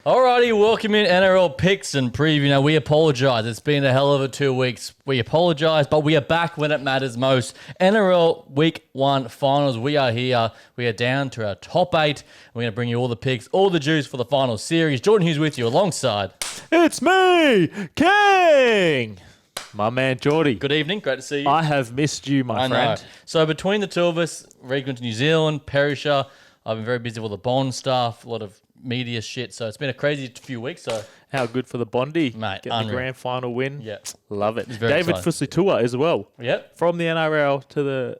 Alrighty, welcome in NRL picks and preview. Now, we apologise. It's been a hell of a 2 weeks. We apologise, but we are back when it matters most. NRL Week 1 finals. We are here. We are down to our top 8. We're going to bring you all the picks, all the juice for the final series. Jordan Hughes with you alongside. It's me, King! My man, Geordie. Good evening. Great to see you. I have missed you, my friend. Know. So between the two of us, Reed went to New Zealand, Perisher. I've been very busy with all the Bond stuff, a lot of media shit. So it's been a crazy few weeks. So how good for the Bondi. Mate, Getting the grand final win. Yeah. Love it. David Fusitua as well. Yep. From the NRL to the...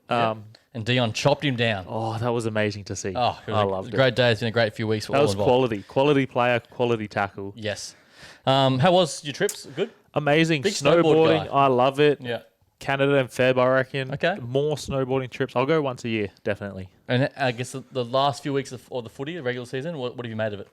And Dion chopped him down. Oh, that was amazing to see. Oh, I loved it. Great day. It's been a great few weeks. That was quality. Quality player, quality tackle. Yes. How was your trips? Good? Amazing. Big snowboard Snowboarding, guy. I love it. Yeah. Canada and Feb, I reckon. Okay. More snowboarding trips. I'll go once a year, definitely. And I guess the last few weeks of the footy, the regular season, what have you made of it?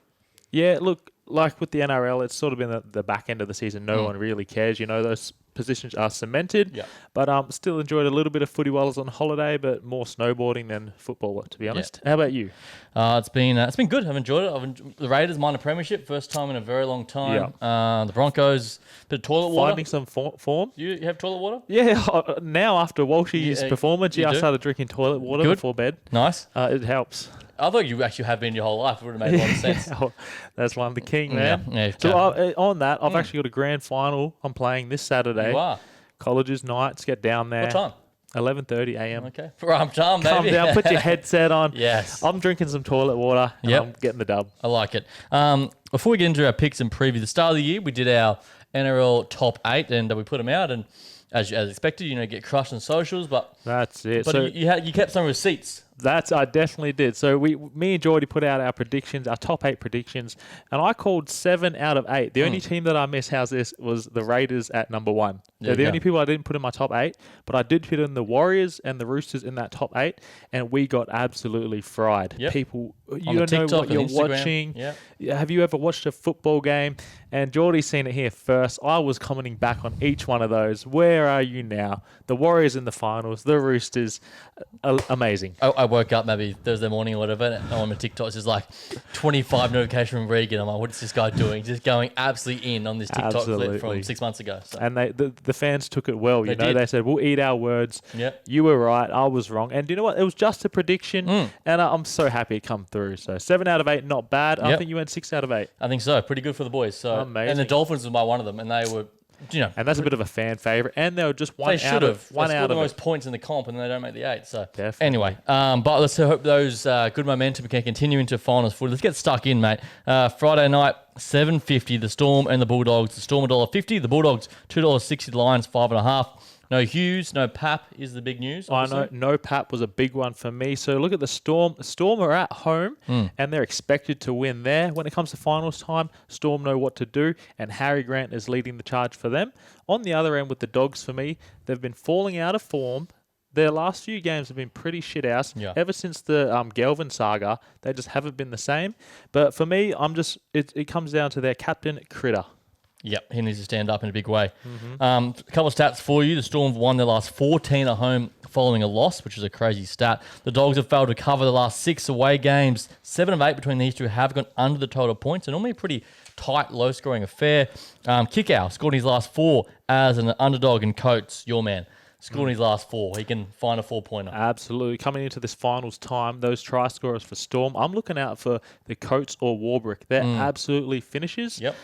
Yeah, look, like with the NRL, it's sort of been the back end of the season. No one really cares. You know, those positions are cemented. Yeah. But still enjoyed a little bit of footy while I was on holiday, but more snowboarding than football, to be honest. How about you? It's been good. I've enjoyed it. The Raiders minor premiership, first time in a very long time. The Broncos, bit of toilet water. Finding some form. You have toilet water? Yeah, now after Walshy's performance, I started drinking toilet water before bed. Nice. It helps. I thought you actually have been your whole life. It would have made a lot of sense. That's why I'm the king, man. Yeah, so on that, I've actually got a grand final I'm playing this Saturday. You are? Colleges nights, get down there. What time? 11:30 a.m. Okay. Prime time, baby. Come down, put your headset on. Yes. I'm drinking some toilet water and I'm getting the dub. I like it. Before we get into our picks and preview, the start of the year, we did our NRL top 8 and we put them out. And as expected, get crushed on socials. But that's it. But so you kept some receipts. I definitely did. So me and Geordie put out our predictions, our top 8 predictions, and I called 7 out of 8. The only team that I missed was the Raiders at number 1. They're the only people I didn't put in my top 8, but I did put in the Warriors and the Roosters in that top 8, and we got absolutely fried. Yep. People, you On don't know TikTok what you're and Instagram. watching. Yep. Have you ever watched a football game? And Geordie's seen it here first. I was commenting back on each one of those. Where are you now? The Warriors in the finals, the Roosters, amazing. I woke up maybe Thursday morning or whatever, and on my TikTok, it's just like 25 notification from Regan. I'm like, what is this guy doing? Just going absolutely in on this TikTok clip from 6 months ago. So. And the fans took it well. They did. They said, we'll eat our words. Yep. You were right. I was wrong. And do you know what? It was just a prediction, and I'm so happy it come through. So 7 out of 8, not bad. I think you went 6 out of 8. I think so. Pretty good for the boys. So amazing. And the Dolphins was by one of them, and they were, and that's a bit of a fan favorite. And they were just one they out of one out the of most points in the comp, and they don't make the 8. So definitely. Anyway, but let's hope those good momentum can continue into finals footy. Let's get stuck in, mate. Friday night, $7.50. The Storm and the Bulldogs. The Storm $1.50. The Bulldogs $2.60. The Lions $5.50. No Hughes, no Pap is the big news. Obviously. I know, no Pap was a big one for me. So look at the Storm. Storm are at home and they're expected to win there. When it comes to finals time, Storm know what to do, and Harry Grant is leading the charge for them. On the other end with the Dogs, for me, they've been falling out of form. Their last few games have been pretty shit house. Yeah. Ever since the Galvin saga, they just haven't been the same. But for me, it comes down to their captain, Critter. Yep, he needs to stand up in a big way. A couple of stats for you. The Storm have won their last 14 at home following a loss, which is a crazy stat. The Dogs have failed to cover the last 6 away games. 7 of 8 between these two have gone under the total points, and normally a pretty tight, low-scoring affair. Kickout scored his last 4 as an underdog, and Coates, your man, scored his last 4. He can find a 4-pointer. Absolutely. Coming into this finals time, those try scorers for Storm, I'm looking out for the Coates or Warbrick. They're absolutely finishers. Yep.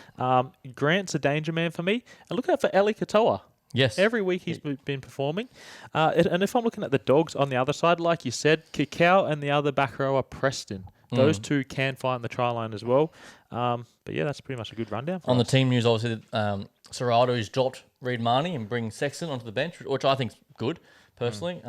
Grant's a danger man for me. And look out for Eli Katoa. Yes. Every week he's been performing. And if I'm looking at the Dogs on the other side, like you said, Kikau and the other back row are Preston. Those two can find the try line as well. But yeah, that's pretty much a good rundown for On us. the team news, obviously, Serrato has dropped Reed Marnie and bring Sexton onto the bench, which I think is good, personally.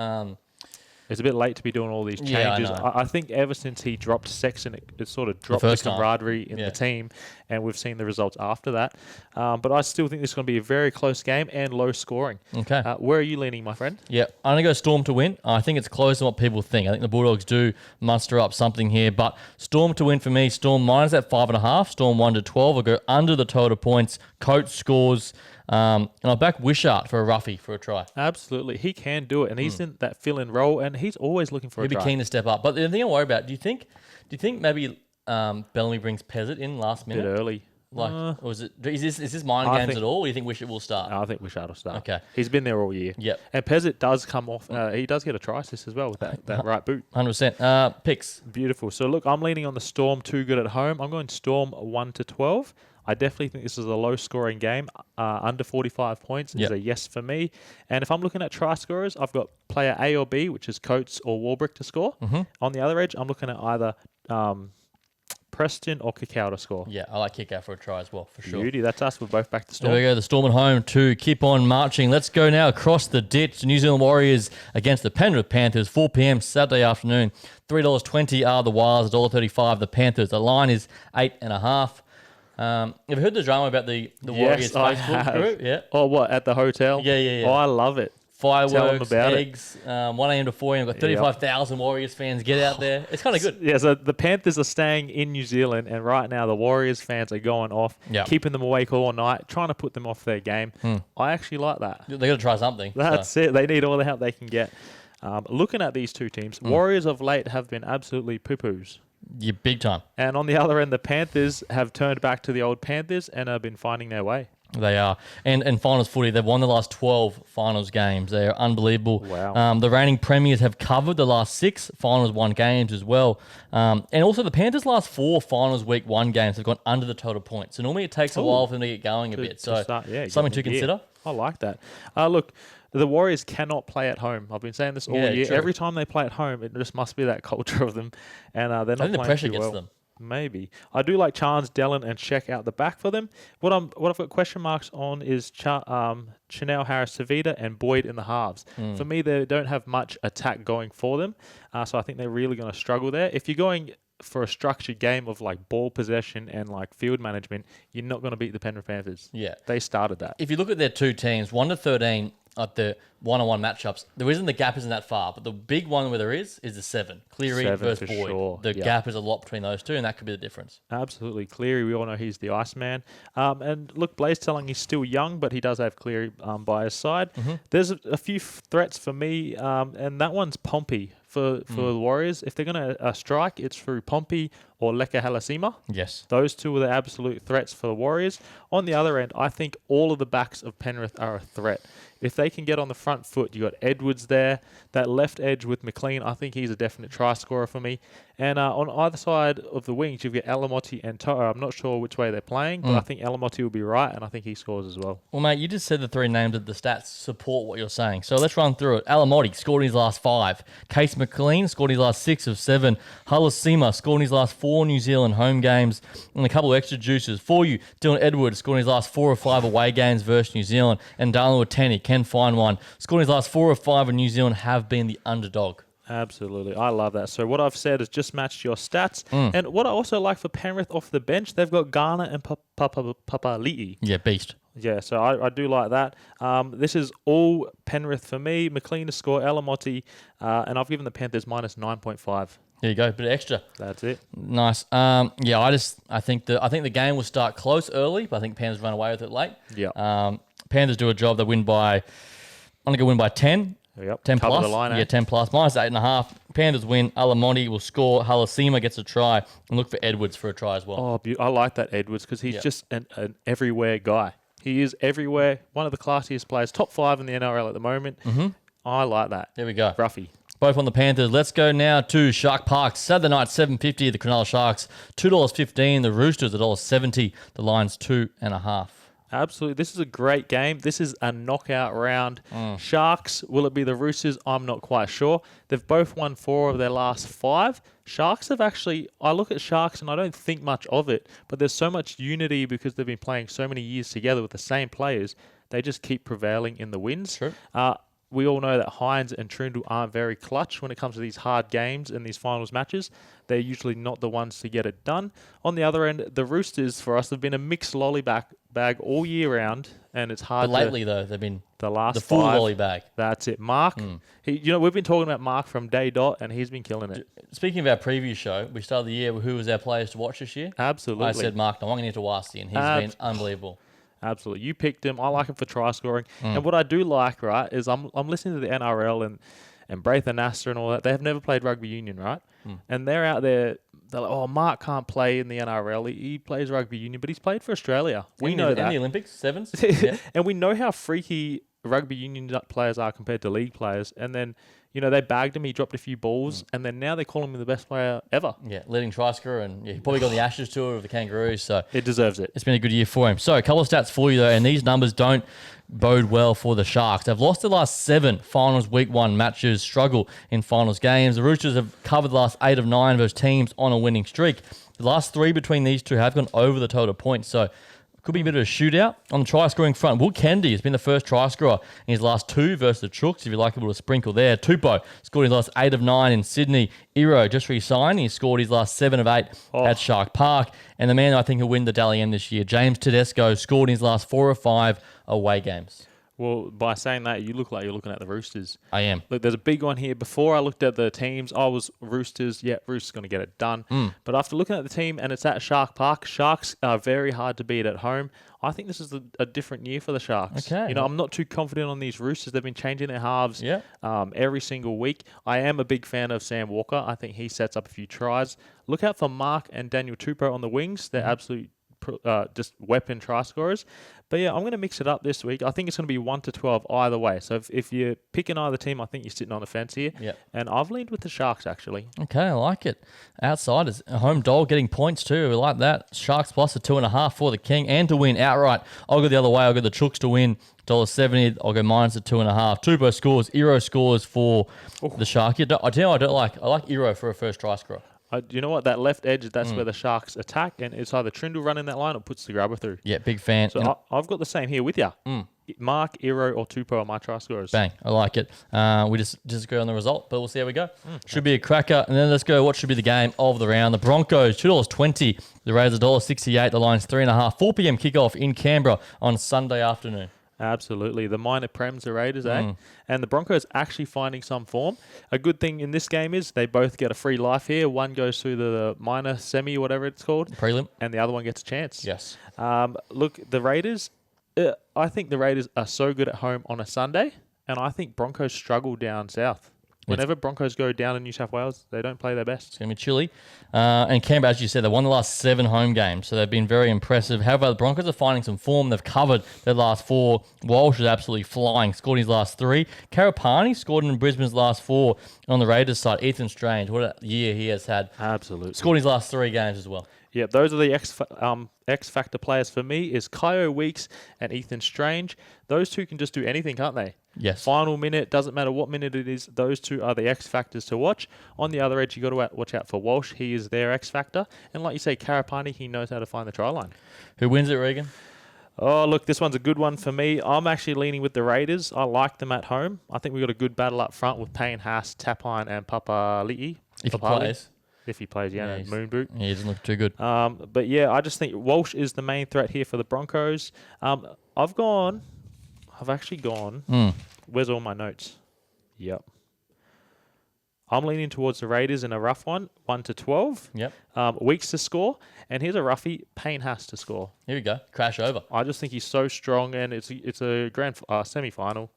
It's a bit late to be doing all these changes. Yeah, I know. I think ever since he dropped Sexton, it sort of dropped the first time. camaraderie in the team, and we've seen the results after that. But I still think this is going to be a very close game and low scoring. Okay. Where are you leaning, my friend? Yeah, I'm going to go Storm to win. I think it's closer than what people think. I think the Bulldogs do muster up something here, but Storm to win for me. Storm minus at 5.5. Storm 1 to 12. I'll go under the total points. Coates scores. And I'll back Wishart for a roughie for a try. Absolutely. He can do it, and he's in that fill-in role, and he's always looking for He'd a be try. keen to step up. But the thing I worry about, do you think maybe Bellamy brings Pezzett in last Bit minute? early. Like, or is this mind I games think- at all? Or do you think Wish it will start? I think Wishart will start. Okay. He's been there all year. Yep. And Pezzett does come off. He does get a try assist as well with that right boot. 100%. Picks. Beautiful. So look, I'm leaning on the Storm. Too good at home. I'm going Storm 1-12. I definitely think this is a low-scoring game. Under 45 points is Yep. a yes for me. And if I'm looking at try scorers, I've got player A or B, which is Coates or Warbrick to score. Mm-hmm. On the other edge, I'm looking at either Preston or Cacao to score. Yeah, I like kick out for a try as well, for sure. Beauty. That's us. We're both back to There Storm. we go, the Storm at home to keep on marching. Let's go now across the ditch. The New Zealand Warriors against the Penrith Panthers, 4 p.m. Saturday afternoon. $3.20 are the Wires, $1.35 the Panthers. The line is 8.5. Have you heard the drama about the Warriors Yes, I Facebook have. group? Yeah. Oh, what? At the hotel? Yeah. Oh, I love it. Fireworks, about it. eggs, 1 a.m. to 4 a.m. We've got 35,000 Warriors fans. Get out there. It's kind of good. Yeah, so the Panthers are staying in New Zealand, and right now the Warriors fans are going off, Yeah. keeping them awake all night, trying to put them off their game. I actually like that. They got to try something. That's it. They need all the help they can get. Looking at these two teams, Warriors of late have been absolutely poo-poos. Yeah, big time. And on the other end, the Panthers have turned back to the old Panthers and have been finding their way. They are. And finals footy, they've won the last 12 finals games. They are unbelievable. Wow. The reigning premiers have covered the last 6 finals 1 games as well. And also the Panthers' last 4 finals week 1 games have gone under the total points. So normally it takes a while for them to get going a bit. So something to consider. I like that. Look, the Warriors cannot play at home. I've been saying this all year. true. Every time they play at home, it just must be that culture of them. And they're not I think the playing pressure too gets well. them. Maybe. I do like Chance, Dellen, and Sheck out the back for them. What I've got question marks on is Chanel Harris-Savita and Boyd in the halves. For me, they don't have much attack going for them. So I think they're really going to struggle there. If you're going for a structured game of like ball possession and like field management, you're not going to beat the Penrith Panthers. Yeah. They started that. If you look at their two teams, 1 to 13 at the one-on-one matchups, the gap isn't that far, but the big one where there is the 7. Cleary 7 versus for Boyd. sure. The Yeah. gap is a lot between those two, and that could be the difference. Absolutely. Cleary, we all know he's the Iceman. And look, Blaze telling he's still young, but he does have Cleary by his side. There's a few threats for me, and that one's Pompey for the Warriors. If they're going to strike, it's through Pompey or Leka Halasima. Yes. Those two are the absolute threats for the Warriors. On the other end, I think all of the backs of Penrith are a threat. If they can get on the front foot, you got Edwards there. That left edge with McLean, I think he's a definite try scorer for me. And on either side of the wings, you've got Alamotti and Toa. I'm not sure which way they're playing, but I think Alamotti will be right, and I think he scores as well. Well, mate, you just said the 3 names that the stats support what you're saying. So let's run through it. Alamotti scored in his last 5. Case McLean scored in his last 6 of 7. Halasima scored in his last 4 New Zealand home games. And a couple of extra juices for you. Dylan Edwards scored in his last 4 or 5 away games versus New Zealand. And Darnell Wateni, Ken Fine one, scored in his last 4 or 5 in New Zealand, have been the underdog. Absolutely. I love that. So what I've said is just matched your stats. And what I also like for Penrith off the bench, they've got Garner and Papali'i. Yeah, beast. Yeah, so I do like that. This is all Penrith for me. McLean to score, Alamotti, and I've given the Panthers minus 9.5. There you go, bit of extra. That's it. Nice. Yeah, I think the game will start close early, but I think Panthers run away with it late. Yeah. Panthers do a job. I'm gonna go win by 10. Yep. 10 Cover plus. the line, eh? Yeah, 10 plus. Minus 8.5. Panthers win. Alamonti will score. Halasima gets a try. And look for Edwards for a try as well. Oh, I like that Edwards because he's just an everywhere guy. He is everywhere. One of the classiest players. Top 5 in the NRL at the moment. I like that. There we go. Ruffy. Both on the Panthers. Let's go now to Shark Park. Saturday night, $7.50. The Cronulla Sharks, $2.15. The Roosters, $1.70. The Lions, 2.5. Absolutely. This is a great game. This is a knockout round. Sharks, will it be the Roosters? I'm not quite sure. They've both won 4 of their last 5. Sharks have actually, I look at Sharks and I don't think much of it, but there's so much unity because they've been playing so many years together with the same players. They just keep prevailing in the wins. Sure. We all know that Hines and Trundle aren't very clutch when it comes to these hard games and these finals matches. They're usually not the ones to get it done. On the other end, the Roosters for us have been a mixed lolly bag all year round, and it's hard. But lately, though, they've been the last the full 5. lolly bag. That's it, Mark. We've been talking about Mark from day dot, and he's been killing it. Speaking of our preview show, we started the year with who was our players to watch this year. Absolutely. I said Mark Nawangani-Tawasi, and he's been unbelievable. Absolutely. You picked him. I like him for try scoring. And what I do like, right, is I'm listening to the NRL and Braithen Astor and all that. They have never played rugby union, right? And they're out there they're like, oh, Mark can't play in the NRL. He plays rugby union, but he's played for Australia. We know In that. the Olympics, sevens. Yeah. And we know how freaky rugby union players are compared to league players. And then, they bagged him. He dropped a few balls. And then now they call him the best player ever. Yeah, leading try scorer, and he probably got the Ashes tour of the Kangaroos. So It deserves it. it's been a good year for him. So a couple of stats for you, though, and these numbers don't bode well for the Sharks. They've lost the last 7 finals week 1 matches, struggle in finals games. The Roosters have covered the last 8 of 9 of those teams on a winning streak. The last 3 between these two have gone over the total points, so could be a bit of a shootout. On the try-scoring front, Will Kennedy has been the first try scorer in his last 2 versus the Chooks, if you like a little sprinkle there. Tupou scored his last 8 of 9 in Sydney. Iro just re-signed. He scored his last 7 of 8 at Shark Park. And the man I think who'll win the Dally M this year, James Tedesco, scored in his last 4 of 5 away games. Well, by saying that, you look like you're looking at the Roosters. I am. Look, there's a big one here. Before I looked at the teams, I was Roosters. Yeah, Roosters going to get it done. But after looking at the team, and it's at Shark Park, Sharks are very hard to beat at home. I think this is a different year for the Sharks. Okay. I'm not too confident on these Roosters. They've been changing their halves Yeah. every single week. I am a big fan of Sam Walker. I think he sets up a few tries. Look out for Mark and Daniel Tupou on the wings. They're absolute just weapon try scorers. But yeah, I'm going to mix it up this week. I think it's going to be 1 to 12 either way. So if you're picking either team, I think you're sitting on the fence here. Yep. And I've leaned with the Sharks, actually. Okay, I like it. Outsiders, a home dog getting points too. We like that. Sharks plus a 2.5 for the King and to win outright. I'll go the other way. I'll go the Chooks to win. $1.70. I'll go minus a 2.5. Tupou scores. Iro scores for the Shark. I tell you what I like Iro for a first try scorer. You know what? That left edge, that's where the Sharks attack. And it's either Trindle running that line or puts the grabber through. Yeah, big fan. So I've got the same here with you. Mark, Iro, or Tupou are my try scorers. Bang. I like it. We just disagree on the result, but we'll see how we go. Should be a cracker. And then let's go. What should be the game of the round? The Broncos, $2.20. The Raiders, $1.68. The Lions, 3.5. 4 p.m. kickoff in Canberra on Sunday afternoon. Absolutely. The minor prems, the Raiders, eh? And the Broncos actually finding some form. A good thing in this game is they both get a free life here. One goes through the minor semi, whatever it's called. Prelim. And the other one gets a chance. Yes. Look, the Raiders, I think the Raiders are so good at home on a Sunday, and I think Broncos struggle down south. Whenever Broncos go down in New South Wales, they don't play their best. It's going to be chilly. And Canberra, as you said, they won the last 7 home games, so they've been very impressive. However, the Broncos are finding some form. They've covered their last 4. Walsh is absolutely flying, scored his last 3. Karapani scored in Brisbane's last 4 on the Raiders side. Ethan Strange, what a year he has had. Absolutely. Scored his last 3 games as well. Yeah, those are the X Factor players for me is Kyo Weeks and Ethan Strange. Those two can just do anything, can't they? Yes. Final minute, doesn't matter what minute it is, those two are the X Factors to watch. On the other edge, you got to watch out for Walsh. He is their X Factor. And like you say, Karapani, he knows how to find the try line. Who wins it, Regan? Oh, look, this one's a good one for me. I'm actually leaning with the Raiders. I like them at home. I think we got a good battle up front with Payne Haas, Tapine, and Papali'i. If he plays. If he plays, yeah, and Moon Boot. Yeah, he doesn't look too good. But yeah, I just think Walsh is the main threat here for the Broncos. I've actually gone. Where's all my notes? Yep. I'm leaning towards the Raiders in a rough one, 1 to 12. Yep. Weeks to score, and here's a roughie. Payne has to score. Here we go. Crash over. I just think he's so strong, and it's a grand semi-final.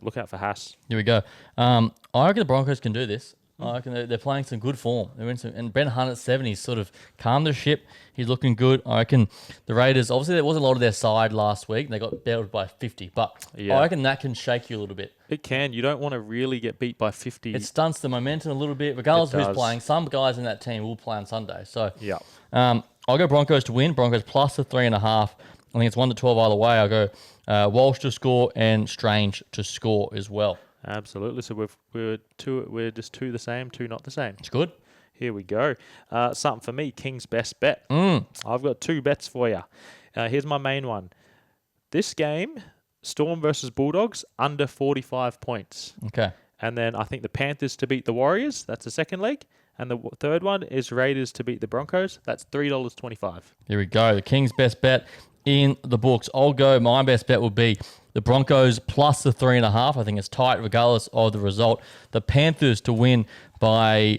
Look out for Haas. Here we go. I reckon the Broncos can do this. I reckon they're playing some good form. They're in some, and Brent Hunt at 7, he's sort of calmed the ship. He's looking good. I reckon the Raiders, obviously there wasn't a lot of their side last week. They got battled by 50. But Yeah. I reckon that can shake you a little bit. It can. You don't want to really get beat by 50. It stunts the momentum a little bit. Regardless It of who's does. playing, some guys in that team will play on Sunday. So Yeah. I'll go Broncos to win. Broncos plus a 3.5. I think it's 1 to 12 either way. I'll go Walsh to score and Strange to score as well. Absolutely. So we're just 2 the same, 2 not the same. It's good. Here we go. Something for me, King's best bet. I've got 2 bets for you. Here's my main one. This game, Storm versus Bulldogs, under 45 points. Okay. And then I think the Panthers to beat the Warriors. That's the second leg. And the third one is Raiders to beat the Broncos. That's $3.25. Here we go. The King's best bet in the books. I'll go. My best bet will be the Broncos plus the 3.5. I think it's tight regardless of the result. The Panthers to win by,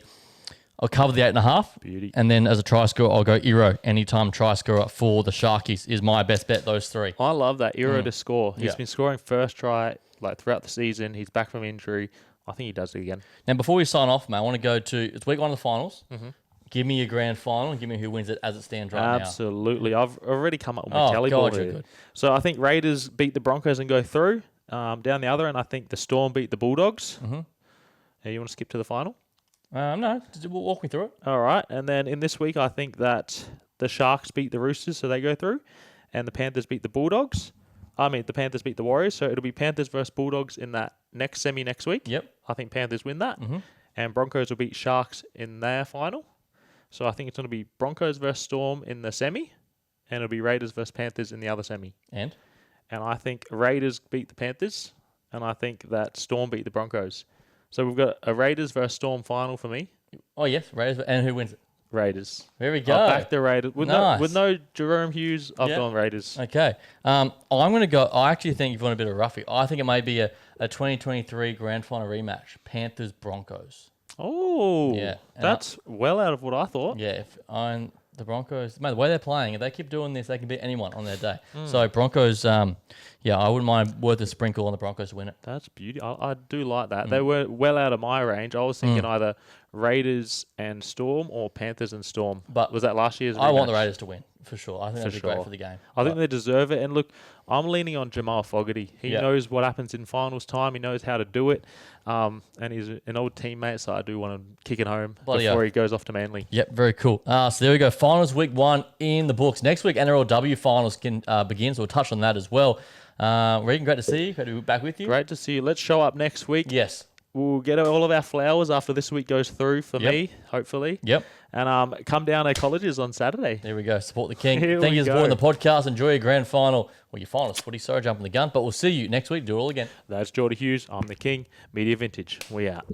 I'll cover the 8.5. Beauty. And then as a try scorer, I'll go Iro. Anytime try scorer for the Sharkies is my best bet, those 3. I love that. Iro to score. He's Yeah. been scoring first try throughout the season. He's back from injury. I think he does it again. Now, before we sign off, mate, I want to go to, it's week 1 of the finals. Give me your grand final and give me who wins it as it stands right now. Absolutely. I've already come up with my Oh, tally God, board you're here. good. So I think Raiders beat the Broncos and go through. Down the other end, I think the Storm beat the Bulldogs. Mm-hmm. You want to skip to the final? No, just walk me through it. All right. And then in this week, I think that the Sharks beat the Roosters, so they go through. And the Panthers beat the Bulldogs. The Panthers beat the Warriors. So it'll be Panthers versus Bulldogs in that next semi next week. Yep. I think Panthers win that. Mm-hmm. And Broncos will beat Sharks in their final. So I think it's going to be Broncos versus Storm in the semi. And it'll be Raiders versus Panthers in the other semi. And I think Raiders beat the Panthers. And I think that Storm beat the Broncos. So we've got a Raiders versus Storm final for me. oh yes, Raiders. And who wins it? Raiders. There we go. I'll back the Raiders. With Nice. no Jerome Hughes, I've Yeah. gone Raiders. Okay. I'm going to go. I actually think you've won a bit of roughie. I think it may be a 2023 grand final rematch. Panthers Broncos. Oh, Yeah. And that's well out of what I thought. Yeah, if on the Broncos, man, the way they're playing, if they keep doing this, they can beat anyone on their day. So Broncos, I wouldn't mind worth a sprinkle on the Broncos to win it. That's beauty. I do like that. They were well out of my range. I was thinking either Raiders and Storm or Panthers and Storm. But was that last year's? I want the rematch? Raiders to win for sure. I think that'd be great sure. for the game. I think they deserve it. And look, I'm leaning on Jamal Fogarty. He Yeah. knows what happens in finals time. He knows how to do it. And he's an old teammate, so I do want to kick it home Bloody before hell. he goes off to Manly. Yep, very cool. So there we go. Finals week 1 in the books. Next week, NRLW finals can begin, so we'll touch on that as well. Regan, great to see you. Great to be back with you. Great to see you. Let's show up next week. Yes. We'll get all of our flowers after this week goes through for Yep. me, hopefully. Yep. And come down to colleges on Saturday. There we go. Support the king. Here Thank we you for supporting go. the podcast. Enjoy your grand final. Well, your finals footy. Sorry, jumping the gun. But we'll see you next week. Do it all again. That's Jordy Hughes. I'm the King. Media Vintage. We out.